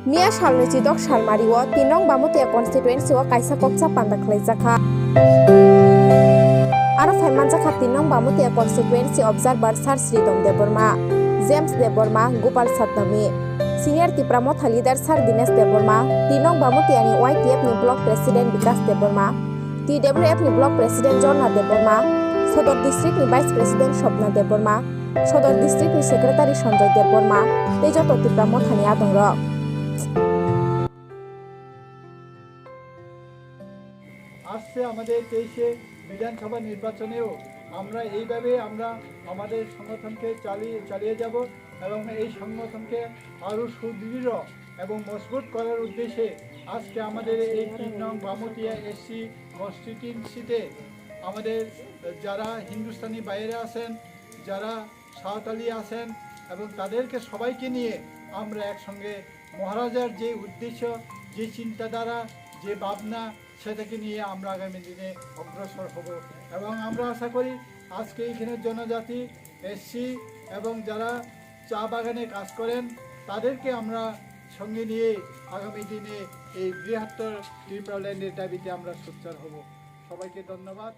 मिया सालनि चिदक सालमारिओ 3 नং बामुतिया कन्स्टिट्युएन्सिओ काइसा कक्सा पान्दा खलाइजाखा आरो फाइमानजाखा 3 नং बामुतिया constituency observer sir Shridam Debbarma James Debbarma Gopal Satnami senior Tipramotha leader sir Dinesh Debbarma 3 नং बामुतियानि YTF नि block president Vikas Debbarma TWF नि block president Jharna Debbarma Sadar district नि vice president Swapna Debbarma Sadar district नि सेक्रेटारि सञ्जय देबबर्मा तेजत तिप्रामथानि आदंर আসছে আমাদের 23-এ বিধানসভা নির্বাচনেও আমরা এইভাবে আমরা আমাদের সংগঠনকে চালিয়ে যাব এবং এই সংগঠনকে আরও সুদৃঢ় এবং মজবুত করার উদ্দেশ্যে আজকে আমাদের এই 3 নং বামুতিয়া SC কনস্টিটিউয়েন্সিতে আমাদের যারা হিন্দুস্তানি বাইরে আছেন, যারা সাঁওতালি আছেন এবং তাদেরকে সবাইকে নিয়ে আমরা একসঙ্গে মহারাজার যে উদ্দেশ্য, যে চিন্তাধারা, যে ভাবনা সেটাকে নিয়ে আমরা আগামী দিনে অগ্রসর হব এবং আমরা আশা করি আজকে এখানে জনজাতি SC এবং যারা চা বাগানে কাজ করেন তাদেরকে আমরা সঙ্গে নিয়ে আগামী দিনে এই বৃহত্তর ত্রিপুরা ল্যান্ডের দাবিতে আমরা সোচ্চার হব। সবাইকে ধন্যবাদ।